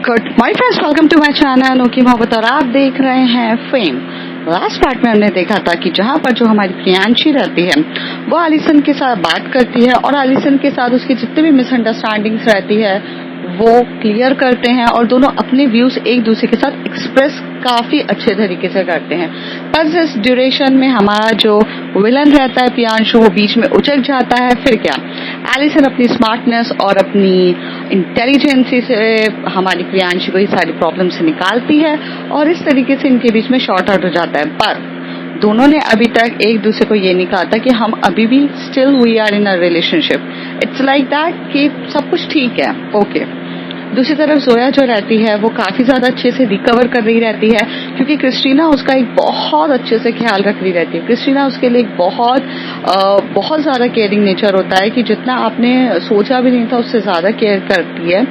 Good my friends, welcome to my channel अनोखी मोहब्बत और आप देख रहे हैं फेम। लास्ट पार्ट में हमने देखा था कि जहाँ पर जो हमारी प्रियांशी रहती है वो आलिसन के साथ बात करती है और आलिसन के साथ उसकी जितनी भी मिसअंडरस्टैंडिंग्स रहती है वो क्लियर करते हैं और दोनों अपने व्यूज एक दूसरे के साथ एक्सप्रेस काफी अच्छे तरीके से करते हैं। बस इस ड्यूरेशन में हमारा जो विलन रहता है प्रियांशु वो बीच में उचक जाता है। फिर क्या, एलिसन अपनी स्मार्टनेस और अपनी इंटेलिजेंसी से हमारी प्रियांशु को ये सारी प्रॉब्लम से निकालती है और इस तरीके से इनके बीच में शॉर्ट आउट हो जाता है। पर दोनों ने अभी तक एक दूसरे को ये नहीं कहा था कि हम अभी भी still we are in a relationship. It's like that कि सब कुछ ठीक है, ओके। दूसरी तरफ जोया जो रहती है वो काफी ज्यादा अच्छे से रिकवर कर रही रहती है क्योंकि क्रिस्टीना उसका एक बहुत अच्छे से ख्याल रख रही रहती है। क्रिस्टीना उसके लिए एक बहुत ज्यादा केयरिंग नेचर होता है कि जितना आपने सोचा भी नहीं था उससे ज्यादा केयर करती है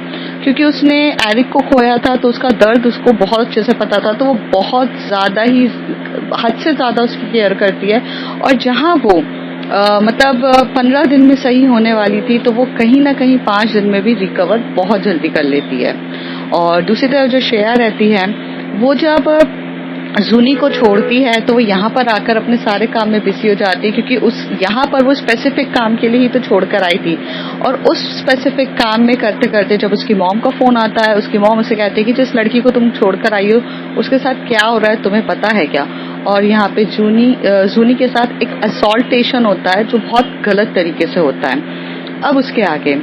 क्योंकि उसने एरिक को खोया था तो उसका दर्द उसको बहुत अच्छे से पता था, तो वो बहुत ज्यादा ही हद से ज्यादा उसकी केयर करती है। और जहाँ वो 15 दिन में सही होने वाली थी तो वो कहीं ना कहीं 5 दिन में भी रिकवर बहुत जल्दी कर लेती है। और दूसरी तरफ जो श्रेया रहती है वो जब जूनी को छोड़ती है तो वो यहाँ पर आकर अपने सारे काम में बिजी हो जाती है क्योंकि यहाँ पर वो स्पेसिफिक काम के लिए ही तो छोड़कर आई थी। और उस स्पेसिफिक काम में करते करते जब उसकी मॉम का फोन आता है, उसकी मॉम उसे कहती है कि जिस लड़की को तुम छोड़कर आई हो उसके साथ क्या हो रहा है तुम्हें पता है क्या। और यहाँ पे जूनी के साथ एक असॉल्टेशन होता है जो बहुत गलत तरीके से होता है। अब उसके आगे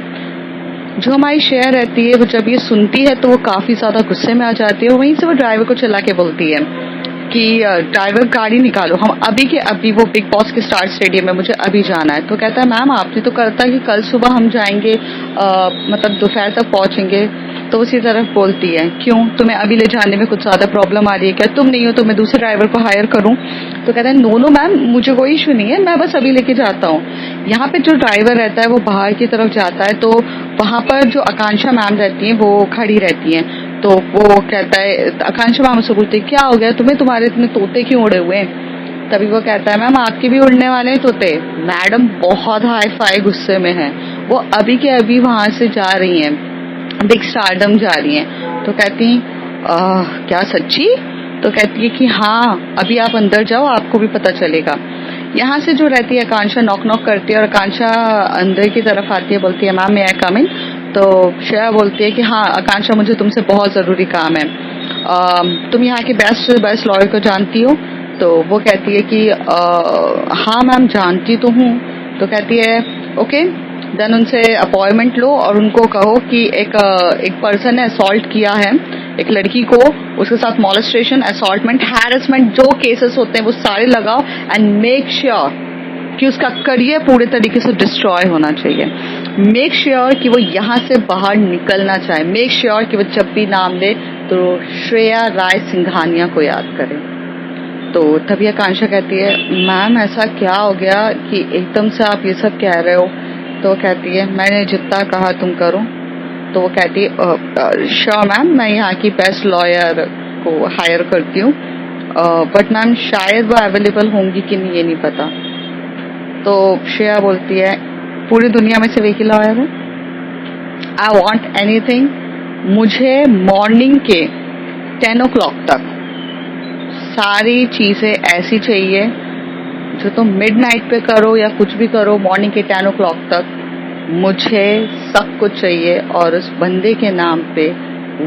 जो हमारी शेयर रहती है वो जब ये सुनती है तो वो काफी ज्यादा गुस्से में आ जाती है और वहीं से वो ड्राइवर को चिल्ला के बोलती है कि ड्राइवर गाड़ी निकालो, हम अभी के अभी वो बिग बॉस के स्टार स्टेडियम में मुझे अभी जाना है। तो कहता है मैम आपने तो करता कि कल सुबह हम जाएंगे, दोपहर तक पहुंचेंगे। तो उसी तरफ बोलती है क्यों, तुम्हें अभी ले जाने में कुछ ज्यादा प्रॉब्लम आ रही है क्या, तुम नहीं हो तो मैं दूसरे ड्राइवर को हायर करूं। तो कहता है नो मैम मुझे कोई इशू नहीं है, मैं बस अभी लेके जाता हूँ। यहाँ पे जो ड्राइवर रहता है वो बाहर की तरफ जाता है तो वहां पर जो आकांक्षा मैम रहती है वो खड़ी रहती है। तो वो कहता है, आकांक्षा मैम उससे पूछती है क्या हो गया तुम्हें, तुम्हारे इतने तोते क्यों उड़े हुए हैं। तभी वो कहता है मैम आपके भी उड़ने वाले हैं तोते। मैडम बहुत हाई फाई गुस्से में है, वो अभी के अभी वहां से जा रही हैं, बिग स्टारडम जा रही हैं। तो कहती क्या सच्ची। तो कहती है कि हाँ अभी आप अंदर जाओ आपको भी पता चलेगा। यहाँ से जो रहती है आकांक्षा नॉक नॉक करती है और आकांक्षा अंदर की तरफ आती है, बोलती है मैम मैं कम इन। तो श्रेया बोलती है कि हाँ आकांक्षा मुझे तुमसे बहुत जरूरी काम है, तुम यहाँ के बेस्ट लॉयर को जानती हो। तो वो कहती है कि हाँ मैम जानती तो हूँ। तो कहती है ओके देन उनसे अपॉइंटमेंट लो और उनको कहो कि एक पर्सन ने असॉल्ट किया है एक लड़की को, उसके साथ मॉलेस्टेशन, असॉल्टमेंट, हैरेसमेंट जो केसेस होते हैं वो सारे लगाओ एंड मेक श्योर कि उसका करियर पूरे तरीके से डिस्ट्रॉय होना चाहिए। मेक श्योर कि वो यहाँ से बाहर निकलना चाहे। मेक श्योर कि वो जब भी नाम ले तो श्रेया राय सिंघानिया को याद करे। तो तभी आकांक्षा कहती है मैम ऐसा क्या हो गया कि एकदम से आप ये सब कह रहे हो। तो कहती है मैंने जितना कहा तुम करो। तो वो कहती है श्योर मैम मैं यहाँ की बेस्ट लॉयर को हायर करती हूँ, बट मैम शायद वो अवेलेबल होंगी कि नहीं ये नहीं पता। तो श्रेया बोलती है पूरी दुनिया में सिर्फ एक ही लॉयर है, आई वॉन्ट एनीथिंग, मुझे मॉर्निंग के 10 o'clock तक सारी चीजें ऐसी चाहिए जो तुम मिडनाइट पे करो या कुछ भी करो, मॉर्निंग के 10 o'clock तक मुझे सब कुछ चाहिए और उस बंदे के नाम पे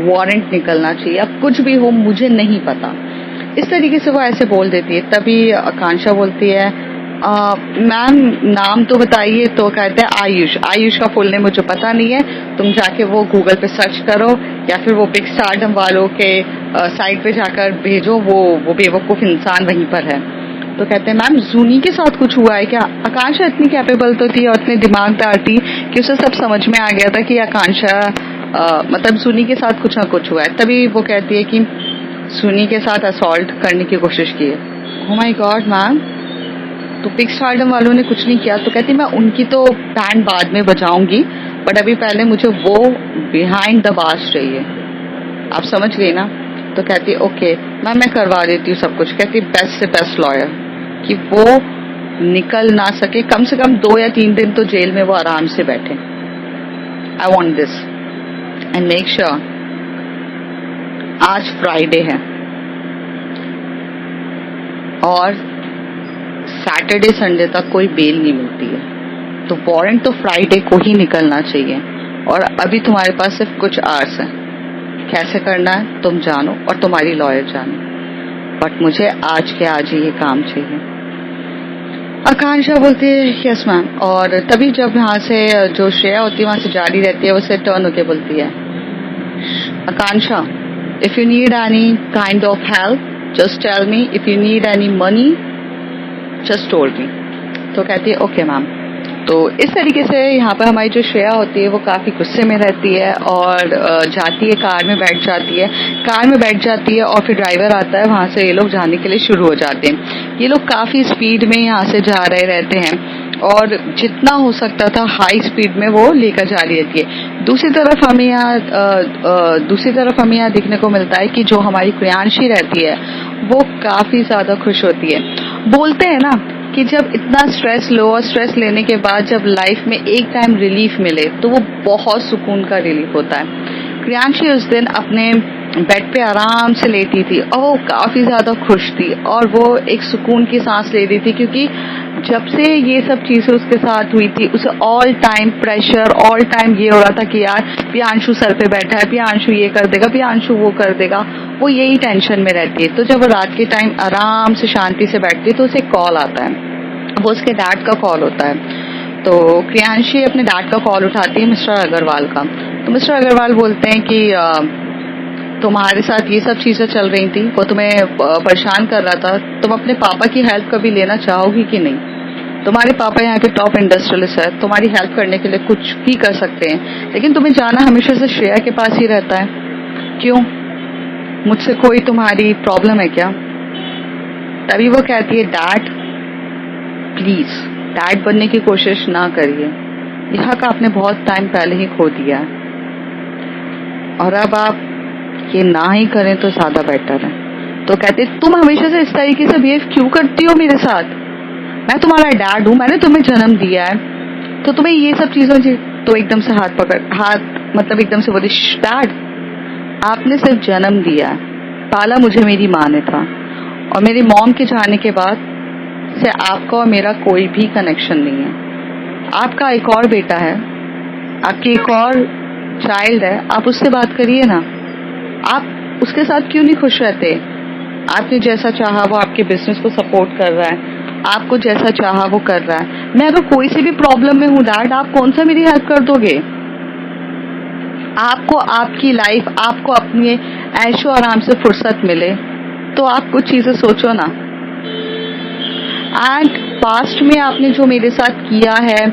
वारंट निकलना चाहिए। अब कुछ भी हो मुझे नहीं पता। इस तरीके से वो ऐसे बोल देती है। तभी आकांक्षा बोलती है मैम नाम तो बताइए। तो कहते हैं आयुष का फुल नेम मुझे पता नहीं है, तुम जाके वो गूगल पे सर्च करो या फिर वो बिग स्टारडम वालों के साइट पे जाकर भेजो, वो बेवकूफ इंसान वहीं पर है। तो कहते हैं मैम जूनी के साथ कुछ हुआ है क्या। आकांक्षा इतनी कैपेबल तो थी और इतनी दिमागदार थी कि उसे सब समझ में आ गया था कि आकांक्षा जूनी के साथ कुछ ना कुछ हुआ है। तभी वो कहती है कि जूनी के साथ असॉल्ट करने की कोशिश की है। ओह माय गॉड मैम, तो बिग स्टारडम वालों ने कुछ नहीं किया। तो कहती मैं उनकी तो बैंड बाद में बजाऊंगी बट अभी पहले मुझे वो बिहाइंड द बार्स चाहिए। आप समझ गई ना। तो कहती ओके मैम मैं करवा देती हूँ सब कुछ। कहती बेस्ट से बेस्ट लॉयर कि वो निकल ना सके, कम से कम 2 या 3 दिन तो जेल में वो आराम से बैठे। I want this and make sure आज फ्राइडे है और सैटरडे संडे तक कोई बेल नहीं मिलती है, तो वारंट तो फ्राइडे को ही निकलना चाहिए। और अभी तुम्हारे पास सिर्फ कुछ आवर्स है, कैसे करना है तुम जानो और तुम्हारी लॉयर जानो, बट मुझे आज के आज ही ये काम चाहिए। आकांक्षा बोलती है यस मैम, और तभी जब यहाँ से जो श्रेया होती है वहां से जारी रहती है, उसे टर्न होके बोलती है Akanksha, if you need any kind of help just tell me, if you need any money just told me. तो कहती है ओके मैम। तो इस तरीके से यहाँ पर हमारी जो श्रेया होती है वो काफी गुस्से में रहती है और जाती है कार में बैठ जाती है और फिर ड्राइवर आता है, वहां से ये लोग जाने के लिए शुरू हो जाते हैं। ये लोग काफी स्पीड में यहाँ से जा रहे रहते हैं और जितना हो सकता था हाई स्पीड में वो लेकर जा रही रहती है। दूसरी तरफ हमें यहाँ देखने को मिलता है कि जो हमारी प्रियांशी रहती है वो काफी ज्यादा खुश होती है। बोलते हैं ना कि जब इतना स्ट्रेस लो और स्ट्रेस लेने के बाद जब लाइफ में एक टाइम रिलीफ मिले तो वो बहुत सुकून का रिलीफ होता है। प्रियांशी उस दिन अपने बेड पे आराम से लेटी थी और वो काफी ज्यादा खुश थी और वो एक सुकून की सांस ले रही थी, क्योंकि जब से ये सब चीजें उसके साथ हुई थी उसे all time pressure, all time ये हो रहा था कि यार प्रियांशु सर पे बैठा है, प्रियांशु ये कर देगा, प्रियांशु वो कर देगा, वो यही टेंशन में रहती है। तो जब वो रात के टाइम आराम से शांति से बैठती है तो उसे कॉल आता है, वो उसके डैड का कॉल होता है। तो प्रियांशी अपने डैड का कॉल उठाती है मिस्टर अग्रवाल का। तो मिस्टर अग्रवाल बोलते हैं कि तुम्हारे साथ ये सब चीजें चल रही थी, वो तुम्हें परेशान कर रहा था, तुम अपने पापा की हेल्प कभी लेना चाहोगी कि नहीं? तुम्हारे पापा यहाँ के टॉप इंडस्ट्रियलिस्ट है, तुम्हारी हेल्प करने के लिए कुछ भी कर सकते हैं, लेकिन तुम्हें जाना हमेशा से श्रेया के पास ही रहता है, क्यों? मुझसे कोई तुम्हारी प्रॉब्लम है क्या? तभी वो कहती है डैड प्लीज डैड बनने की कोशिश ना करिए, यहाँ का आपने बहुत टाइम पहले ही खो दिया है और अब आप ये ना ही करें तो ज्यादा बेटर है। तो कहते तुम हमेशा से इस तरीके से बिहेव क्यों करती हो मेरे साथ? मैं तुम्हारा डैड हूं, मैंने तुम्हें जन्म दिया है, तो तुम्हें ये सब चीजों तो एकदम से एकदम से बोली डैड आपने सिर्फ जन्म दिया है, पाला मुझे मेरी माँ ने था और मेरी मॉम के जाने के बाद से आपका और मेरा कोई भी कनेक्शन नहीं है। आपका एक और बेटा है, आपकी एक और चाइल्ड है, आप उससे बात करिए ना, आप उसके साथ क्यों नहीं खुश रहते? आपने जैसा चाहा वो आपके बिजनेस को सपोर्ट कर रहा है, आपको जैसा चाहा वो कर रहा है। मैं अगर कोई सी भी प्रॉब्लम में हूँ डैड, आप कौन सा मेरी हेल्प कर दोगे? आपको आपकी लाइफ, आपको अपने ऐशो आराम से फुर्सत मिले तो आप कुछ चीजें सोचो ना। एंड पास्ट में आपने जो मेरे साथ किया है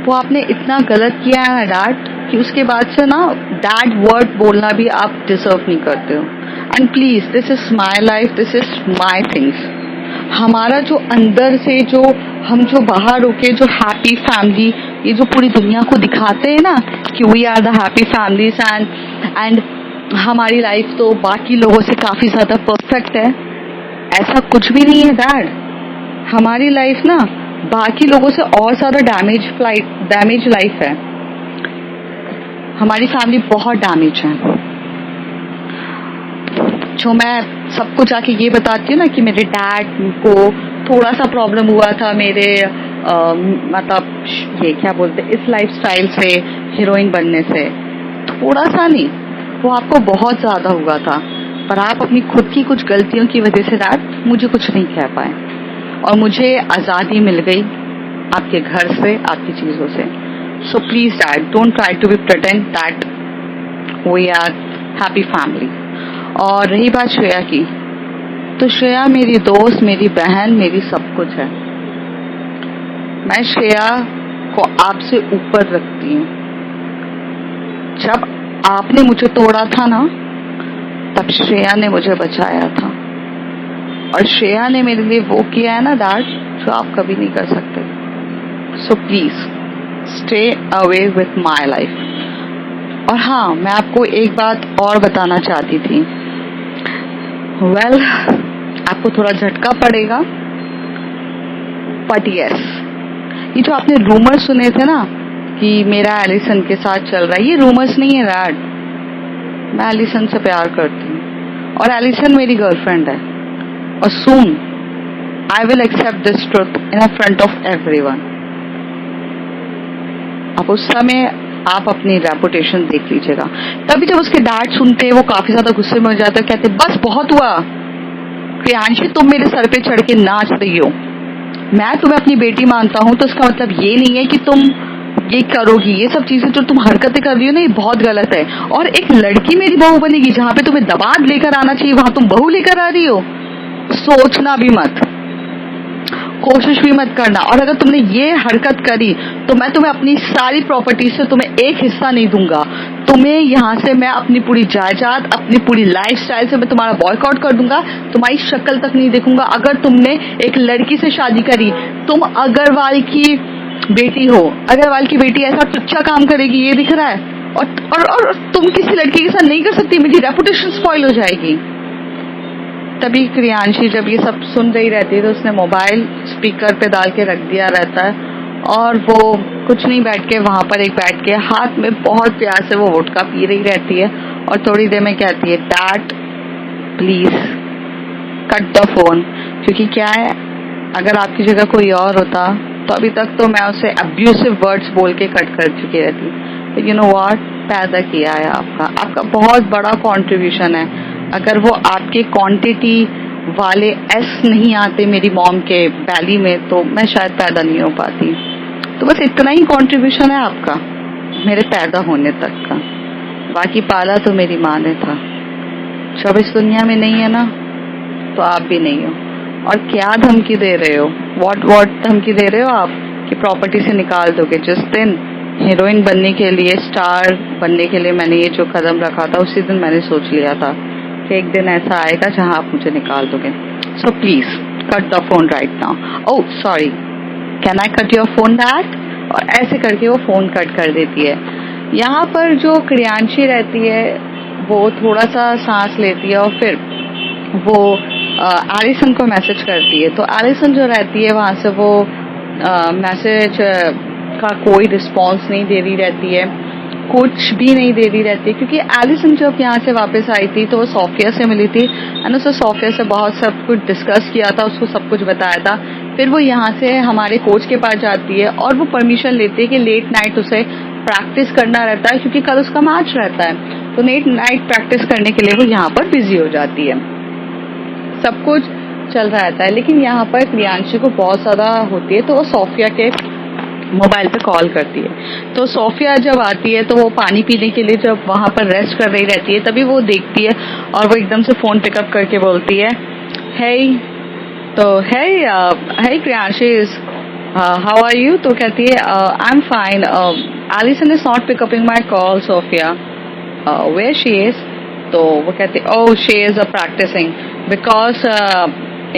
वो आपने इतना गलत किया है ना डैड, कि उसके बाद से ना डैड वर्ड बोलना भी आप डिजर्व नहीं करते हो। And please this is my life, this is my things. हमारा जो अंदर से हम जो बाहर होके जो हैप्पी फैमिली, ये जो पूरी दुनिया को दिखाते हैं ना कि we are the happy families and हमारी लाइफ तो बाकी लोगों से काफी ज्यादा परफेक्ट है, ऐसा कुछ भी नहीं है डैड। हमारी लाइफ ना बाकी लोगों से और ज्यादा डैमेज लाइफ है। हमारी फैमिली बहुत डैमेज है। जो मैं सबको जाके ये बताती हूँ ना कि मेरे डैड को थोड़ा सा प्रॉब्लम हुआ था मेरे मतलब ये क्या बोलते इस लाइफस्टाइल से, हीरोइन बनने से, थोड़ा सा नहीं, वो आपको बहुत ज्यादा हुआ था, पर आप अपनी खुद की कुछ गलतियों की वजह से डैड मुझे कुछ नहीं कह पाए और मुझे आजादी मिल गई आपके घर से, आपकी चीजों से। So please dad don't try to be pretend that we are happy family. और रही बात श्रेया की, तो श्रेया मेरी दोस्त, मेरी बहन, मेरी सब कुछ है। मैं श्रेया को आपसे ऊपर रखती हूँ। जब आपने मुझे तोड़ा था ना, तब श्रेया ने मुझे बचाया था और श्रेया ने मेरे लिए वो किया है ना डैड जो आप कभी नहीं कर सकते। So please stay away with my life. और हाँ, मैं आपको एक बात और बताना चाहती थी। आपको थोड़ा झटका पड़ेगा, बट यस, ये जो आपने रूमर्स सुने थे ना कि मेरा एलिसन के साथ चल रहा है, ये रूमर्स नहीं है डैड, मैं एलिसन से प्यार करती हूँ और एलिसन मेरी गर्लफ्रेंड है और soon I will accept this truth in front of everyone. अब उस समय आप अपनी रेपुटेशन देख लीजिएगा। तभी जब उसके डैड सुनते हैं वो काफी ज्यादा गुस्से में हो जाते हैं, कहते बस बहुत हुआ प्रियांशी, तुम मेरे सर पे चढ़ के नाच रही हो, मैं तुम्हें अपनी बेटी मानता हूं तो इसका मतलब ये नहीं है कि तुम ये करोगी। ये सब चीजें जो तुम हरकतें कर रही हो ना, ये बहुत गलत है। और एक लड़की मेरी बहू बनेगी जहां पे तुम्हें दबाव लेकर आना चाहिए वहां तुम बहू लेकर आ रही हो, सोचना भी मत, कोशिश भी मत करना। और अगर तुमने ये हरकत करी तो मैं तुम्हें अपनी सारी प्रॉपर्टी से तुम्हें एक हिस्सा नहीं दूंगा, तुम्हें यहाँ से मैं अपनी पूरी जायदाद, अपनी पूरी लाइफस्टाइल से मैं तुम्हारा बॉयकॉट कर दूंगा, तुम्हारी शक्ल तक नहीं देखूंगा। अगर तुमने एक लड़की से शादी करी, तुम अग्रवाल की बेटी हो, अग्रवाल की बेटी ऐसा टुच्चा काम करेगी ये दिख रहा है, और तुम किसी लड़की के साथ नहीं कर सकती, मेरी रेपुटेशन स्पॉइल हो जाएगी। तभी प्रियांशी जब ये सब सुन रही रहती है तो उसने मोबाइल स्पीकर पे डाल के रख दिया रहता है और वो कुछ नहीं बैठ के वहां पर एक बैठ के हाथ में बहुत प्यार से वो वोडका पी रही रहती है और थोड़ी देर में कहती है dad please cut the phone. क्योंकि क्या है, अगर आपकी जगह कोई और होता तो अभी तक तो मैं उसे अब्यूसिव वर्ड्स बोल के कट कर चुकी रहती। तो यू नो व्हाट, पैदा किया है आपका बहुत बड़ा कंट्रीब्यूशन है। अगर वो आपके क्वांटिटी वाले एस नहीं आते मेरी मॉम के बैली में तो मैं शायद पैदा नहीं हो पाती। तो बस इतना ही कंट्रीब्यूशन है आपका मेरे पैदा होने तक का, बाकी पाला तो मेरी माँ ने था। जब इस दुनिया में नहीं है ना तो आप भी नहीं हो। और क्या धमकी दे रहे हो, व्हाट धमकी दे रहे हो आप कि प्रॉपर्टी से निकाल दोगे। जिस दिन हीरोइन बनने के लिए, स्टार बनने के लिए मैंने ये जो कदम रखा था, उसी दिन मैंने सोच लिया था कि एक दिन ऐसा आएगा जहां आप मुझे निकाल दोगे। So please cut the phone right now. Oh sorry, can I cut your phone back? और ऐसे करके वो फोन कट कर देती है। यहाँ पर जो क्रियांशी रहती है वो थोड़ा सा सांस लेती है और फिर वो एलिसन को मैसेज करती है। तो एलिसन जो रहती है वहां से वो मैसेज का कोई रिस्पॉन्स नहीं दे रही रहती है, कुछ भी नहीं दे रही रहती है। क्योंकि एलिसन जब यहाँ से वापस आई थी तो वो सोफिया से मिली थी और उसने सोफिया से बहुत सब कुछ डिस्कस किया था, उसको सब कुछ बताया था। फिर वो यहाँ से हमारे कोच के पास जाती है और वो परमिशन लेती है कि लेट नाइट उसे प्रैक्टिस करना रहता है क्योंकि कल उसका मैच रहता है। तो लेट नाइट प्रैक्टिस करने के लिए वो यहाँ पर बिजी हो जाती है। सब कुछ चल रहा रहता है, लेकिन यहाँ पर प्रियांशी को बहुत ज्यादा होती है तो वो सोफिया के मोबाइल पे कॉल करती है। तो सोफिया जब आती है तो वो पानी पीने के लिए जब वहां पर रेस्ट कर रही रहती है तभी वो देखती है और वो एकदम से फोन पिकअप करके बोलती है hey, तो hey Priyanshi, how are you? तो कहती है I am fine, Allison is not pickuping my call Sophia, where she is? तो वो कहती है oh she is practicing because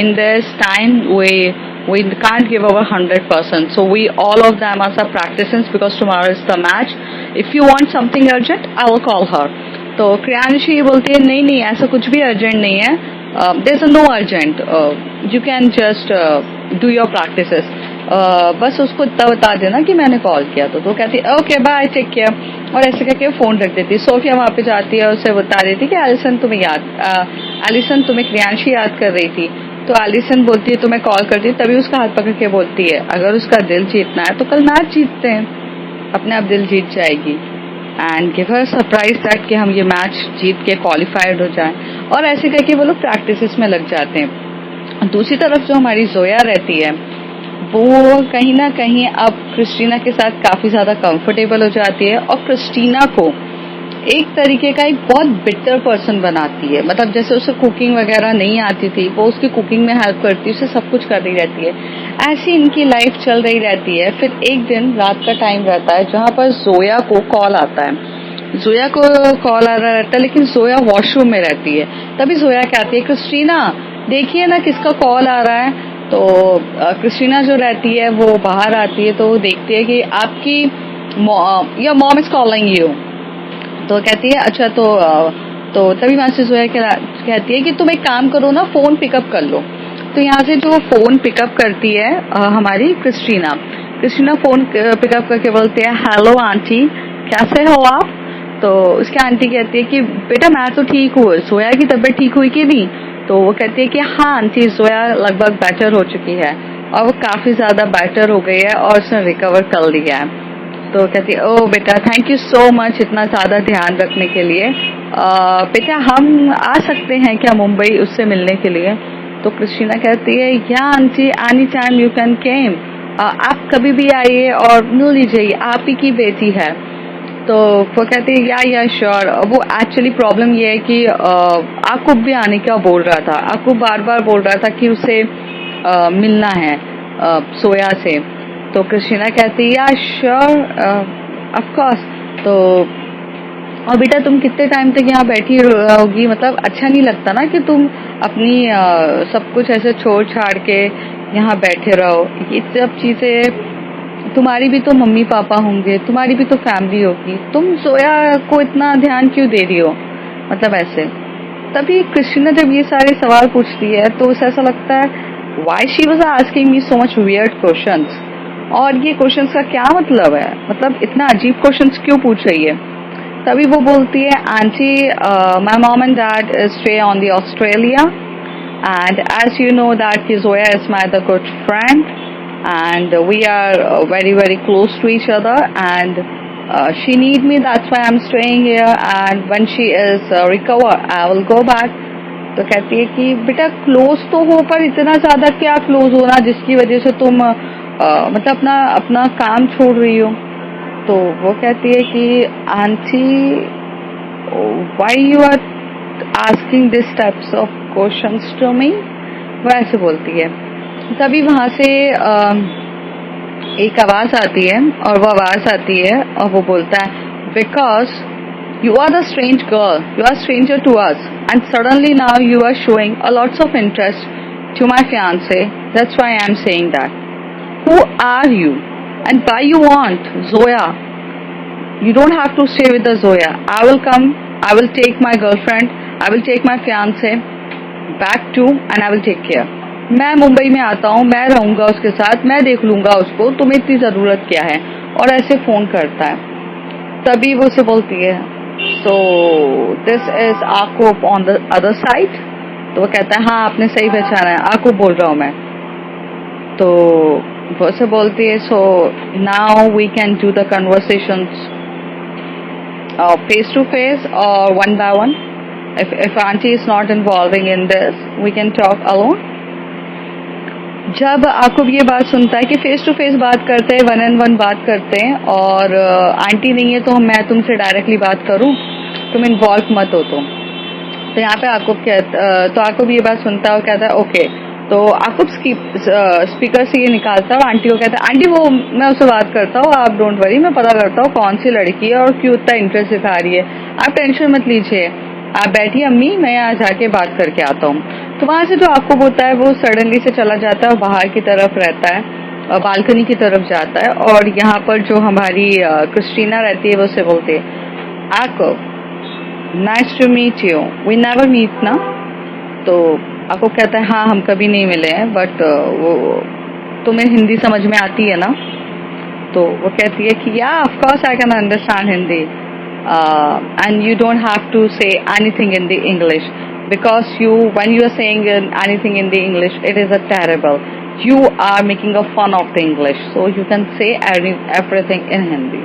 in this time we can't give our 100%, so we all of them are practicing because tomorrow is the match. If you want something urgent I will call her. तो क्रियांशी बोलती है नहीं ऐसा कुछ भी urgent नहीं है, there's no urgent, you can just do your practices, बस उसको इतना बता देना कि मैंने कॉल किया। तो कहती है ओके बाय टेक केयर, और ऐसे करके फोन रख देती है। सोफिया वहां पे जाती है और उसे बता देती कि एलिसन तुम्हें क्रियांशी याद कर रही थी। तो एलिसन बोलती है तो मैं कॉल करती हूँ, तभी उसका हाथ पकड़ के बोलती है अगर उसका दिल जीतना है तो कल मैच जीतते हैं, अपने आप दिल जीत जाएगी and give her surprise that कि हम ये मैच जीत के क्वालिफाइड हो जाएं। और ऐसे करके वो लोग प्रैक्टिस में लग जाते हैं। दूसरी तरफ जो हमारी जोया रहती है वो कहीं ना कहीं अब क्रिस्टीना के साथ काफी ज्यादा कंफर्टेबल हो जाती है और क्रिस्टीना को एक तरीके का एक बहुत बिटर पर्सन बनाती है। मतलब जैसे उसे कुकिंग वगैरह नहीं आती थी, वो उसकी कुकिंग में हेल्प करती है, उसे सब कुछ कर रही रहती है। ऐसी इनकी लाइफ चल रही रहती है। फिर एक दिन रात का टाइम रहता है जहाँ पर जोया को कॉल आता है। जोया को कॉल आ रहा रहता है लेकिन जोया वॉशरूम में रहती है। तभी जोया कहती है क्रिस्टीना देखिए ना किसका कॉल आ रहा है। तो क्रिस्टीना जो रहती है वो बाहर आती है तो वो देखती है कि आपकी your mom is calling you. तो कहती है अच्छा, तो तभी वहां से जोया कहती है कि तुम एक काम करो ना, फोन पिकअप कर लो। तो यहाँ से जो फोन पिकअप करती है हमारी क्रिस्टीना फोन पिकअप करके बोलती है हेलो आंटी कैसे हो आप? तो उसकी आंटी कहती है कि बेटा मैं तो ठीक हूँ, सोया की तबीयत ठीक हुई कि नहीं? तो वो कहती है कि हाँ आंटी, सोया लगभग बेटर हो चुकी है और वो काफी ज्यादा बेटर हो गई है और उसने रिकवर कर लिया है। तो कहती है ओ बेटा थैंक यू सो मच इतना ज्यादा ध्यान रखने के लिए। बेटा हम आ सकते हैं क्या मुंबई उससे मिलने के लिए? तो क्रिस्टीना कहती है yeah aunty any time you can came, आप कभी भी आइए और मिल लीजिए, आप ही की बेटी है। तो वो कहती है या श्योर। वो एक्चुअली प्रॉब्लम ये है कि आकुब भी आने का बोल रहा था, आकुब बार बार बोल रहा था कि उसे मिलना है सोया से। तो क्रिस्टीना कहती है या श्योर ऑफ कोर्स। तो और बेटा तुम कितने टाइम तक यहाँ बैठी रहोगी? मतलब अच्छा नहीं लगता ना कि तुम अपनी सब कुछ ऐसे छोड़ छाड़ के यहाँ बैठे रहो। ये सब चीजें, तुम्हारी भी तो मम्मी पापा होंगे, तुम्हारी भी तो फैमिली होगी, तुम सोया को इतना ध्यान क्यों दे रही हो? मतलब ऐसे। तभी क्रिस्टीना जब ये सारे सवाल पूछती है तो उसे ऐसा लगता है why she was asking me so much weird questions, और ये क्वेश्चंस का क्या मतलब है, मतलब इतना अजीब क्वेश्चंस क्यों पूछ रही है? तभी वो बोलती है aunty my mom and dad stay on the Australia and as you know that Zoya is my other good friend and we are very close to each other and she need me, that's why I'm staying here and when she is recover I will go back. तो कहती है कि बेटा close तो हो पर इतना ज्यादा क्या क्लोज होना जिसकी वजह से तुम मतलब अपना काम छोड़ रही हो? तो वो कहती है कि aunty why you are asking this types of questions to me, वो ऐसे बोलती है। तभी वहां से एक आवाज आती है और वो आवाज आती है और वो बोलता है because you are the strange girl, you are stranger to us and suddenly now you are showing a lots of interest to my fiance, that's why I am saying that. Who are you and why you want Zoya? You don't have to stay with the Zoya. I will come, I will take my girlfriend, I will take my fiance back too and I will take care. मैं मुंबई में आता हूँ, मैं रहूंगा उसके साथ, मैं देख लूंगा उसको, तुम्हें इतनी जरूरत क्या है? और ऐसे फोन करता है। तभी वो उसे बोलती है so this is आकुब on the other side। तो वो कहता है हाँ आपने सही पहचाना है, आकुब बोल रहा हूँ मैं। तो वो से बोलती है so now we can do the conversations face to face or one by one, if auntie is not involving in this we can talk alone। जब आकुब ये बात सुनता है कि फेस टू फेस बात करते हैं, 1-on-1 बात करते हैं और आंटी नहीं है तो मैं तुमसे डायरेक्टली बात करूं, तुम इन्वॉल्व मत हो। तो यहाँ पे आकुब ये बात सुनता है और कहता है ओके। तो आकुब स्पीकर से ये निकालता है और आंटी को कहता है आंटी वो मैं उससे बात करता हूँ, आप डोंट वरी, मैं पता करता हूँ कौन सी लड़की है और क्यों इतना इंटरेस्ट दिखा रही है, आप टेंशन मत लीजिए, आप बैठिए अम्मी, मैं यहाँ जाके बात करके आता हूँ। तो वहां से जो आकुब होता है वो सडनली से चला जाता है और बाहर की तरफ रहता है और बालकनी की तरफ जाता है और यहाँ पर जो हमारी क्रिस्टीना रहती है वो उसे बोलती है आकुब nice to meet you, we never meet ना। तो आकुब कहता है हाँ हम कभी नहीं मिले हैं बट वो तुम्हें हिंदी समझ में आती है ना? तो वो कहती है कि या of course I can understand Hindi and you don't have to say anything in the English because when you are saying anything in the English it is a terrible, you are making a fun of the English, so you can say everything in Hindi।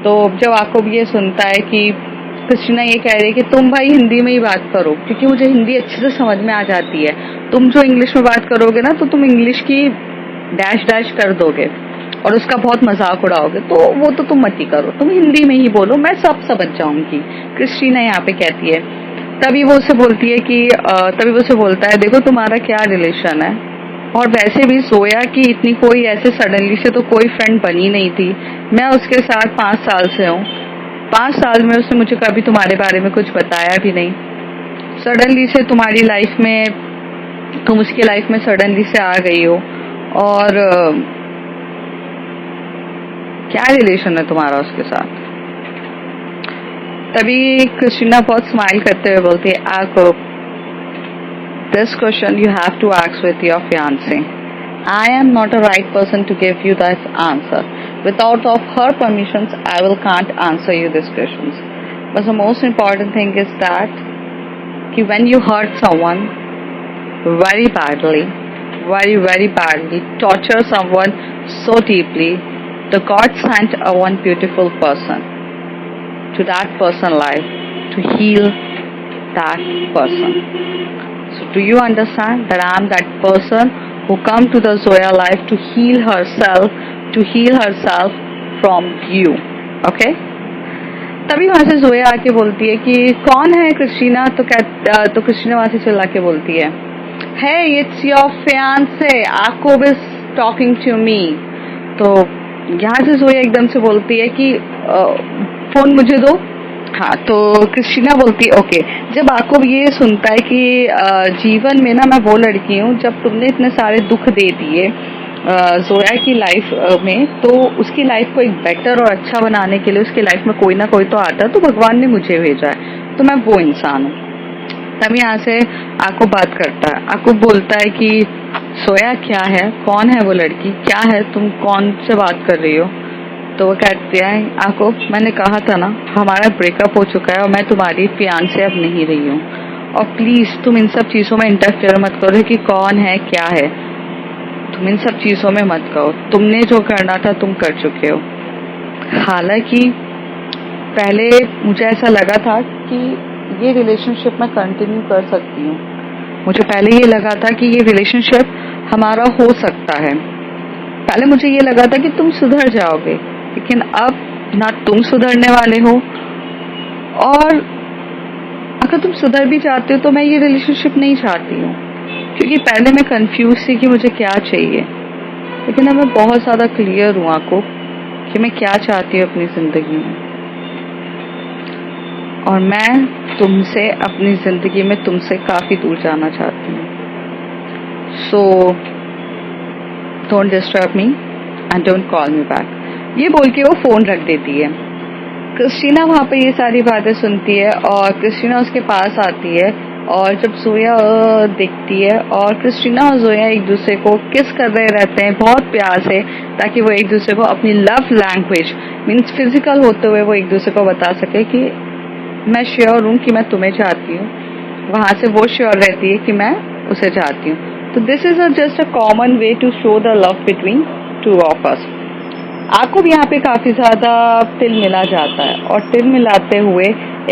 तो जब आकुब ये सुनता है कि Christina ये कह रही है कि तुम भाई हिंदी में ही बात करो क्योंकि मुझे हिंदी अच्छे से समझ में आ जाती है, तुम जो इंग्लिश में बात करोगे ना तो तुम इंग्लिश की डैश कर दोगे और उसका बहुत मजाक उड़ाओगे, तो वो तो तुम मत ही करो, तुम हिंदी में ही बोलो, मैं सब समझ जाऊंगी, क्रिस्टीना यहाँ पे कहती है। तभी वो उसे बोलता है देखो तुम्हारा क्या रिलेशन है, और वैसे भी सोया की इतनी कोई ऐसे सडनली से तो कोई फ्रेंड बनी नहीं थी, मैं उसके साथ 5 साल से हूँ, 5 साल में उसने मुझे कभी तुम्हारे बारे में कुछ बताया भी नहीं, सडनली से तुम्हारी लाइफ में तुम उसकी लाइफ में सडनली से आ गई हो, और क्या रिलेशन है तुम्हारा उसके साथ? तभी क्रिस्टीना बहुत स्माइल करते हुए बोलती है आकुब this question you have to ask with your fiance, I am not a right person to give you that answer Without of her permissions, I will can't answer you these questions. But the most important thing is that when you hurt someone very badly, very badly, torture someone so deeply, the God sent a one beautiful person to that person's life to heal that person. So do you understand that I am that person who come to the Zoya life to heal herself from you? Okay? तभी वहां से जोया आके बोलती है कि कौन है Christina, तो क्रिस्टीना वहां से चिल्ला के बोलती है, hey, it's your fiance, Jacob is talking to me. तो यहाँ से जोया एकदम से बोलती है कि फोन मुझे दो. हाँ, तो क्रिस्टीना बोलती है ओके. जब याकूब ये सुनता है कि जीवन में ना मैं वो लड़की हूँ, जब तुमने इतने सारे दुख दे दिए जोया की लाइफ में, तो उसकी लाइफ को एक बेटर और अच्छा बनाने के लिए उसकी लाइफ में कोई ना कोई तो आता है, तो भगवान ने मुझे भेजा है, तो मैं वो इंसान हूँ. तभी यहाँ से याकूब बात करता है. याकूब बोलता है कि सोया क्या है, कौन है वो लड़की, क्या है, तुम कौन से बात कर रही हो? तो वो कहती है याकूब, मैंने कहा था ना हमारा ब्रेकअप हो चुका है और मैं तुम्हारी फियांसे अब नहीं रही हूँ, और प्लीज तुम इन सब चीजों में इंटरफेयर मत करो कि कौन है क्या है, तुम इन सब चीजों में मत करो, तुमने जो करना था तुम कर चुके हो. हालांकि पहले मुझे ऐसा लगा था कि ये रिलेशनशिप मैं कंटिन्यू कर सकती हूँ, मुझे पहले ये लगा था कि ये रिलेशनशिप हमारा हो सकता है, पहले मुझे ये लगा था कि तुम सुधर जाओगे, लेकिन अब ना तुम सुधरने वाले हो, और अगर तुम सुधर भी चाहते हो तो मैं ये रिलेशनशिप नहीं चाहती हूँ, क्योंकि पहले मैं कंफ्यूज थी कि मुझे क्या चाहिए, लेकिन अब मैं बहुत ज्यादा क्लियर हूँ आपको कि मैं क्या चाहती हूँ अपनी जिंदगी में, और मैं तुमसे अपनी जिंदगी में तुमसे काफी दूर जाना चाहती हूँ. So don't disturb me and don't call me back. ये बोल के वो फोन रख देती है. क्रिस्टीना वहां पे ये सारी बातें सुनती है और क्रिस्टीना उसके पास आती है, और जब जोया देखती है, और क्रिस्टीना और जोया एक दूसरे को किस कर रहे रहते हैं बहुत प्यार से, ताकि वो एक दूसरे को अपनी लव लैंग्वेज मीन्स फिजिकल होते हुए वो एक दूसरे को बता सके कि मैं श्योर हूँ कि मैं तुम्हें चाहती हूँ, वहां से वो श्योर रहती है कि मैं उसे चाहती हूँ. तो this is just a common way to show the love between two of us. Yakub यहाँ पे काफी ज्यादा तिल मिला जाता है, और तिल मिलाते हुए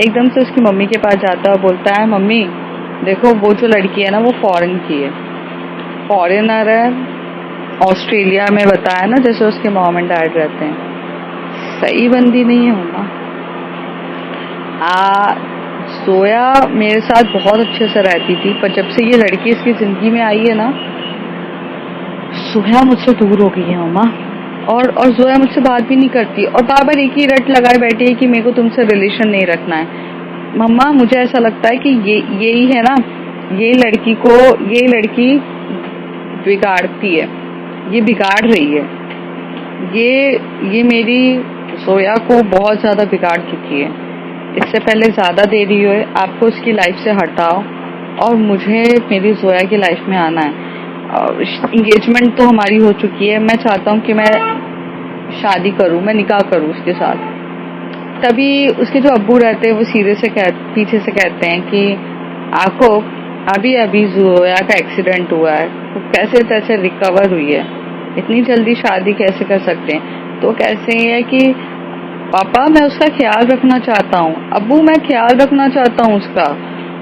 एकदम से उसकी मम्मी के पास जाता है और बोलता है, मम्मी देखो वो जो लड़की है ना वो फॉरेन की है, फॉरेनर है, ऑस्ट्रेलिया में बताया ना जैसे उसके मॉम एंड डैड रहते हैं, सही बंदी नहीं है मम्मा. सोया मेरे साथ बहुत अच्छे से रहती थी, पर जब से ये लड़की इसकी जिंदगी में आई है ना, सोया मुझसे दूर हो गई है मम्मा, और जोया मुझसे बात भी नहीं करती, और बार बार एक ही रट लगाए बैठी है कि मेरे को तुमसे रिलेशन नहीं रखना है. मम्मा मुझे ऐसा लगता है कि यही है ना, ये लड़की बिगाड़ती है, ये बिगाड़ रही है, ये मेरी सोया को बहुत ज्यादा बिगाड़ चुकी है. इससे पहले ज्यादा देरी हुए, आपको उसकी लाइफ से हटाओ और मुझे मेरी जोया की लाइफ में आना है. इंगेजमेंट तो हमारी हो चुकी है, मैं चाहता हूँ कि मैं शादी करूँ, मैं निकाह करूँ उसके साथ. तभी उसके जो अब्बू रहते हैं वो पीछे से कहते हैं कि आपको अभी जोया का एक्सीडेंट हुआ है, वो कैसे तैसे रिकवर हुई है, इतनी जल्दी शादी कैसे कर सकते हैं. तो कैसे है कि पापा मैं उसका ख्याल रखना चाहता हूँ, अब्बू मैं ख्याल रखना चाहता हूँ उसका,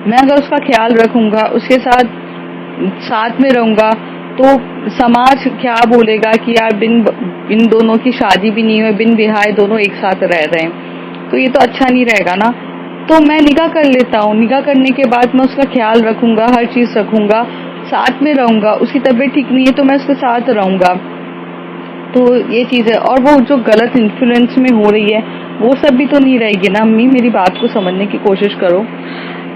मैं अगर उसका ख्याल रखूंगा, उसके साथ में रहूंगा, तो समाज क्या बोलेगा कि यार बिन दोनों की शादी भी नहीं हुई, बिन बिहाए दोनों एक साथ रह रहे हैं, तो ये तो अच्छा नहीं रहेगा ना. तो मैं निकाह कर लेता हूँ, निकाह करने के बाद मैं उसका ख्याल रखूंगा, हर चीज रखूंगा, साथ में रहूंगा, उसकी तबीयत ठीक नहीं है तो मैं उसके साथ रहूंगा. तो ये चीज है, और वो जो गलत इन्फ्लुएंस में हो रही है वो सब भी तो नहीं रहेगी ना. अम्मी मेरी बात को समझने की कोशिश करो.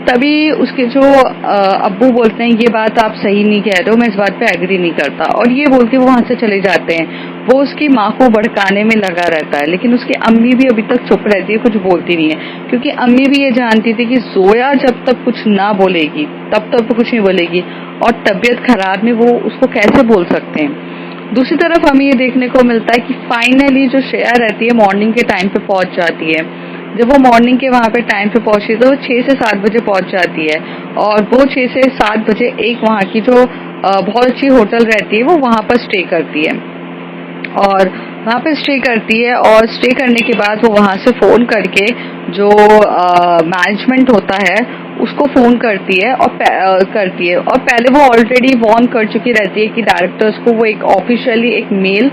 तभी उसके जो अब्बू बोलते हैं ये बात आप सही नहीं कह रहे हो, मैं इस बात पे एग्री नहीं करता, और ये बोल के वो वहां से चले जाते हैं. वो उसकी माँ को भड़काने में लगा रहता है, लेकिन उसकी अम्मी भी अभी तक चुप रहती है, कुछ बोलती नहीं है, क्योंकि अम्मी भी ये जानती थी कि जोया जब तक कुछ ना बोलेगी तब तक तो कुछ नहीं बोलेगी, और तबीयत खराब में वो उसको कैसे बोल सकते हैं. दूसरी तरफ हमें ये देखने को मिलता है कि फाइनली जो श्रेया रहती है मॉर्निंग के टाइम पे पहुंच जाती है। जब वो मॉर्निंग के वहाँ पे टाइम पे पहुंचती है तो वो 6 से 7 बजे पहुंच जाती है, और वो 6 से 7 बजे एक वहाँ की जो बहुत अच्छी होटल रहती है वो वहाँ पर स्टे करती है, और वहाँ पे स्टे करती है, और स्टे करने के बाद वो वहाँ से फ़ोन करके जो मैनेजमेंट होता है उसको फ़ोन करती है और पहले वो ऑलरेडी वॉर्न कर चुकी रहती है कि डायरेक्टर्स को वो एक ऑफिशियली एक मेल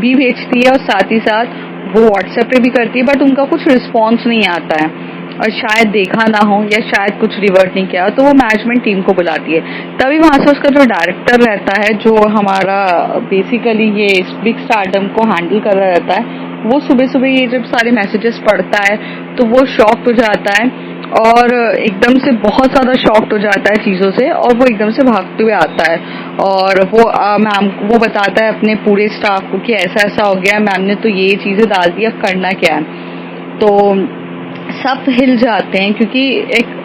भी भेजती है, और साथ ही साथ वो व्हाट्सएप पे भी करती है, बट उनका कुछ रिस्पॉन्स नहीं आता है, और शायद देखा ना हो या शायद कुछ रिवर्ट नहीं किया, तो वो मैनेजमेंट टीम को बुलाती है। तभी वहाँ से उसका जो डायरेक्टर रहता है, जो हमारा बेसिकली ये बिग स्टारडम को हैंडल कर रहा रहता है, वो सुबह सुबह ये जब सारे मैसेजेस पढ़ता है तो वो शॉक्ड हो जाता है, और एकदम से बहुत ज़्यादा शॉक्ड हो जाता है चीज़ों से, और वो एकदम से भागते हुए आता है, और वो मैम वो बताता है अपने पूरे स्टाफ को कि ऐसा ऐसा हो गया, मैम ने तो ये चीज़ें डाल दी, अब करना क्या है। तो सब हिल जाते हैं, क्योंकि एक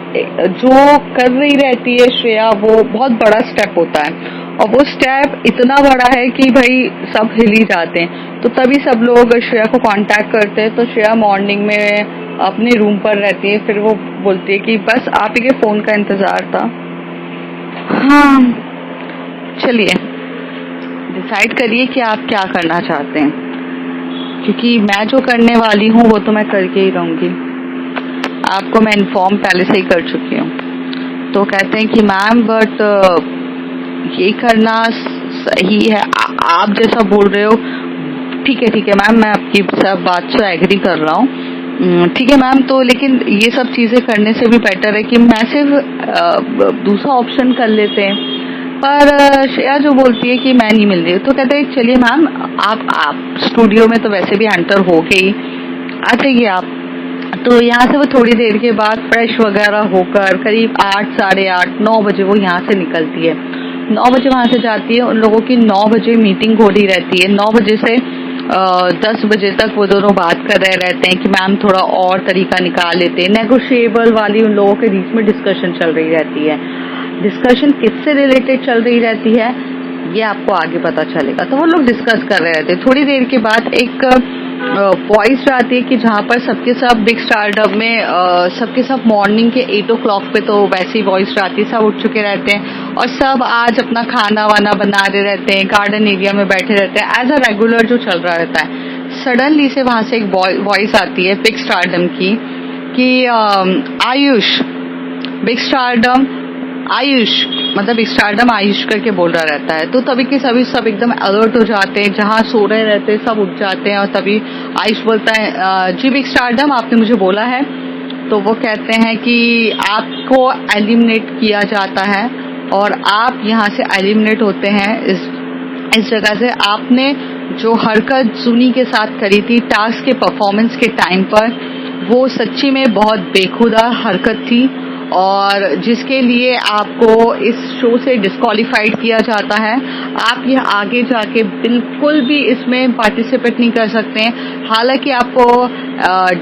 जो कर रही रहती है श्रेया वो बहुत बड़ा स्टेप होता है, और वो स्टेप इतना बड़ा है कि भाई सब हिल ही जाते हैं। तो तभी सब लोग श्रेया को कांटेक्ट करते हैं, तो श्रेया मॉर्निंग में अपने रूम पर रहती है, फिर वो बोलती है कि बस आप ही के फ़ोन का इंतज़ार था। हाँ, चलिए डिसाइड करिए कि आप क्या करना चाहते हैं, क्योंकि मैं जो करने वाली हूँ वो तो मैं करके ही रहूँगी। आपको मैं इन्फॉर्म पहले से ही कर चुकी हूँ। तो कहते हैं कि मैम बट ये करना सही है, आप जैसा बोल रहे हो ठीक है मैम, मैं आपकी सब बात से एग्री कर रहा हूँ, ठीक है मैम, तो लेकिन ये सब चीज़ें करने से भी बेटर है कि मैं सिर्फ दूसरा ऑप्शन कर लेते हैं। पर श्रेया जो बोलती है कि मैं नहीं मिल रही, तो कहते हैं चलिए मैम आप स्टूडियो में तो वैसे भी एंटर हो गई, आ जाइए आप। तो यहाँ से वो थोड़ी देर के बाद फ्रेश वगैरह होकर करीब 8, साढ़े 8, 9 बजे वो यहाँ से निकलती है। 9 बजे वहाँ से जाती है, उन लोगों की 9 बजे मीटिंग हो रही रहती है। 9 बजे से 10 बजे तक वो दोनों बात कर रहे रहते हैं कि मैम थोड़ा और तरीका निकाल लेते हैं, नेगोशिएबल वाली उन लोगों के बीच में डिस्कशन चल रही रहती है। डिस्कशन किससे रिलेटेड चल रही रहती है ये आपको आगे पता चलेगा। तो वो लोग डिस्कस कर रहे थे। थोड़ी देर के बाद एक वॉइस आती है कि जहाँ पर सबके सब बिग स्टारडम में सबके सब मॉर्निंग के 8 o'clock पे तो वैसी वॉइस आती है, सब उठ चुके रहते हैं और सब आज अपना खाना वाना बना रहे रहते हैं, गार्डन एरिया में बैठे रहते हैं, एज अ रेगुलर जो चल रहा रहता है। सडनली से वहाँ से एक वॉइस आती है बिग स्टारडम की कि आयुष, बिग स्टारडम आयुष, मतलब स्टारडम आयुष करके बोल रहा रहता है। तो तभी के सभी सब एकदम अलर्ट हो जाते हैं, जहाँ सो रहे रहते हैं सब उठ जाते हैं। और तभी आयुष बोलता है जी बिग स्टारडम आपने मुझे बोला है। तो वो कहते हैं कि आपको एलिमिनेट किया जाता है और आप यहाँ से एलिमिनेट होते हैं इस जगह से। आपने जो हरकत सुनी के साथ करी थी टास्क के परफॉर्मेंस के टाइम पर, वो सच्ची में बहुत बेखुदा हरकत थी और जिसके लिए आपको इस शो से डिस्क्वालीफाइड किया जाता है। आप ये आगे जाके बिल्कुल भी इसमें पार्टिसिपेट नहीं कर सकते हैं। हालांकि आपको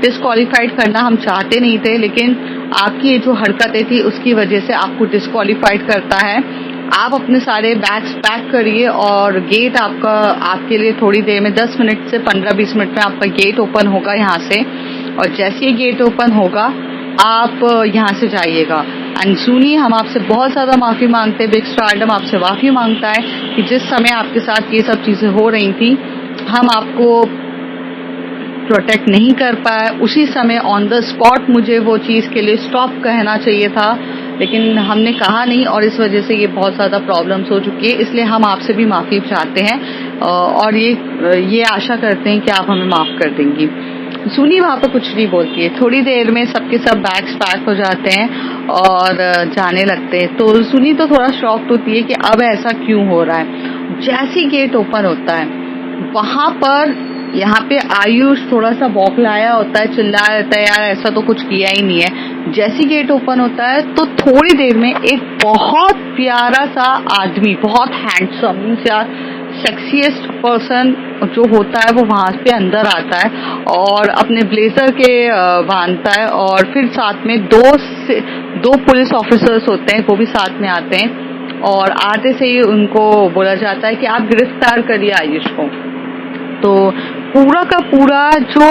डिस्क्वालीफाइड करना हम चाहते नहीं थे, लेकिन आपकी ये जो हरकतें थी उसकी वजह से आपको डिस्क्वालीफाइड करता है। आप अपने सारे बैग्स पैक करिए और गेट आपके लिए थोड़ी देर में 10 मिनट से 15-20 मिनट में आपका गेट ओपन होगा यहाँ से। और जैसे ही गेट ओपन होगा आप यहाँ से जाइएगा। एंड सुनिए, हम आपसे बहुत ज़्यादा माफ़ी मांगते हैं, बिग स्टारडम आपसे माफ़ी मांगता है कि जिस समय आपके साथ ये सब चीज़ें हो रही थी हम आपको प्रोटेक्ट नहीं कर पाए। उसी समय ऑन द स्पॉट मुझे वो चीज़ के लिए स्टॉप कहना चाहिए था, लेकिन हमने कहा नहीं और इस वजह से ये बहुत ज़्यादा प्रॉब्लम्स हो चुकी है। इसलिए हम आपसे भी माफ़ी चाहते हैं और ये आशा करते हैं कि आप हमें माफ़ कर देंगी। सुनी वहाँ पर कुछ नहीं बोलती है। थोड़ी देर में सबके सब बैग्स पैक हो जाते हैं और जाने लगते हैं। तो सुनी तो थोड़ा शॉक्ड होती है कि अब ऐसा क्यों हो रहा है। जैसे गेट ओपन होता है वहाँ पर यहाँ पे आयुष थोड़ा सा बौखलाया होता है, चिल्लाया रहता है यार ऐसा तो कुछ किया ही नहीं है। जैसे गेट ओपन होता है तो थोड़ी देर में एक बहुत प्यारा सा आदमी, बहुत हैंडसम सा सेक्सीएस्ट पर्सन जो होता है वो वहाँ पे अंदर आता है और अपने ब्लेजर के बांधता है और फिर साथ में दो पुलिस ऑफिसर्स होते हैं वो भी साथ में आते हैं और आते से ही उनको बोला जाता है कि आप गिरफ्तार करिए आयुष को। तो पूरा का पूरा जो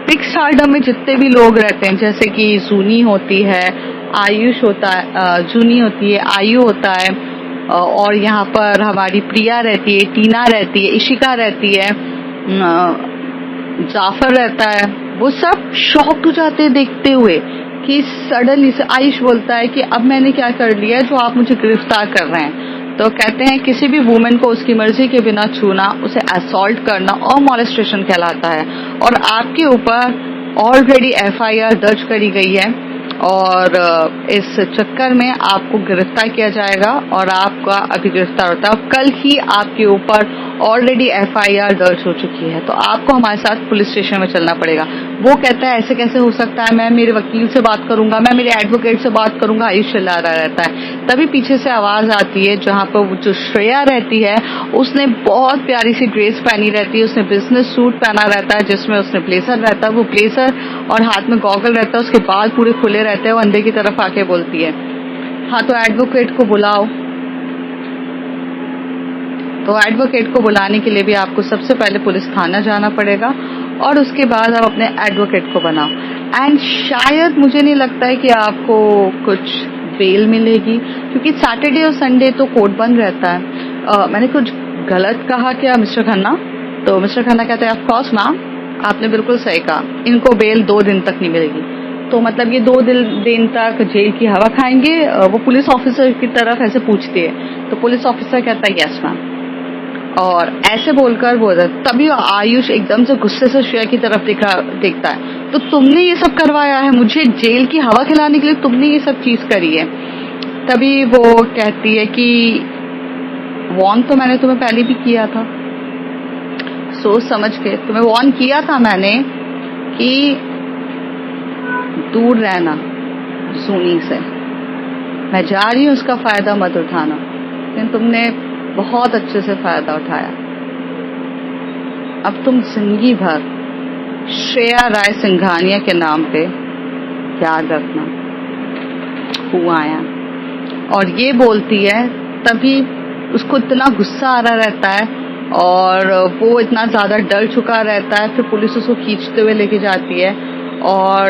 बिग स्टारडम में जितने भी लोग रहते हैं, जैसे कि जूनी होती है, आयुष होता है, जूनी होती है, आयु होता है, और यहाँ पर हमारी प्रिया रहती है, टीना रहती है, इशिका रहती है, जाफर रहता है, वो सब शॉक्ड हो जाते हैं देखते हुए कि सडनली से आयुष बोलता है कि अब मैंने क्या कर लिया जो आप मुझे गिरफ्तार कर रहे हैं। तो कहते हैं किसी भी वुमेन को उसकी मर्जी के बिना छूना उसे असॉल्ट करना और मॉलेस्टेशन कहलाता है, और आपके ऊपर ऑलरेडी FIR दर्ज करी गई है, और इस चक्कर में आपको गिरफ्तार किया जाएगा और आपका अभी गिरफ्तार होता है। कल ही आपके ऊपर ऑलरेडी FIR दर्ज हो चुकी है, तो आपको हमारे साथ पुलिस स्टेशन में चलना पड़ेगा। वो कहता है ऐसे कैसे हो सकता है, मैं मेरे वकील से बात करूंगा, मैं मेरे एडवोकेट से बात करूंगा। आयुष चिल्ला रहा रहता है। तभी पीछे से आवाज आती है जहां पर जो श्रेया रहती है उसने बहुत प्यारी सी ड्रेस पहनी रहती है, उसने बिजनेस सूट पहना रहता है जिसमें उसने ब्लेजर रहता है, वो ब्लेजर और हाथ में गॉगल रहता है, उसके बाल पूरे खुले रहते हैं। वो अंदर की तरफ आके बोलती है हाँ तो एडवोकेट को बुलाओ। तो एडवोकेट को बुलाने के लिए भी आपको सबसे पहले पुलिस थाना जाना पड़ेगा और उसके बाद आप अपने एडवोकेट को बनाओ। एंड शायद मुझे नहीं लगता है कि आपको कुछ बेल मिलेगी, क्योंकि सैटरडे और संडे तो कोर्ट बंद रहता है। मैंने कुछ गलत कहा क्या मिस्टर खन्ना? तो मिस्टर खन्ना कहते हैं ऑफ कोर्स मैम, आपने बिल्कुल सही कहा, इनको बेल 2 दिन तक नहीं मिलेगी। तो मतलब ये 2 दिन तक जेल की हवा खाएंगे। वो पुलिस ऑफिसर की तरफ ऐसे पूछती है, तो पुलिस ऑफिसर कहता है यस मैम, और ऐसे बोलकर बोल तभी आयुष एकदम से गुस्से से श्रेया की तरफ देखता है, तो तुमने ये सब करवाया है, मुझे जेल की हवा खिलाने के लिए तुमने ये सब चीज करी है। तभी वो कहती है कि वॉर्न तो मैंने तुम्हें पहले भी किया था, सोच समझ के तुम्हें वॉर्न किया था मैंने कि दूर रहना जूनी से, मैं जा रही हूँ उसका फायदा मत उठाना, लेकिन तुमने बहुत अच्छे से फायदा उठाया। अब तुम जिंदगी भर श्रेया राय सिंघानिया के नाम पे याद रखना हुआ आया। और ये बोलती है, तभी उसको इतना गुस्सा आ रहा रहता है और वो इतना ज्यादा डर चुका रहता है। फिर पुलिस उसको खींचते हुए लेके जाती है, और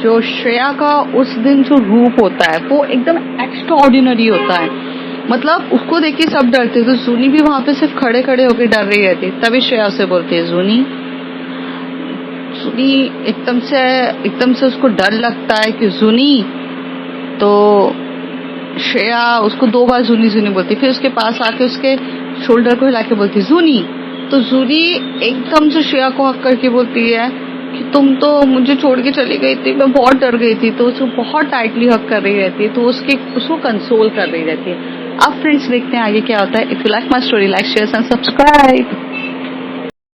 जो श्रेया का उस दिन जो रूप होता है वो एकदम एक्स्ट्राऑर्डिनरी होता है। मतलब उसको देख के सब डरते, तो जूनी भी वहां पे सिर्फ खड़े खड़े होकर डर रही रहती। तभी श्रेया उसे बोलती है जूनी। एकदम से उसको डर लगता है कि जूनी, तो श्रेया उसको 2 बार जूनी जूनी बोलती, फिर उसके पास आके उसके शोल्डर को हिला के बोलती जूनी। तो जूनी एकदम से श्रेया को हक करके बोलती है कि तुम तो मुझे छोड़ के चली गई थी, मैं बहुत डर गई थी। तो उसको बहुत टाइटली हक कर रही रहती है, तो उसको कंसोल कर रही रहती है। अब फ्रेंड्स देखते हैं आगे क्या होता है। If you like my story, like share and subscribe.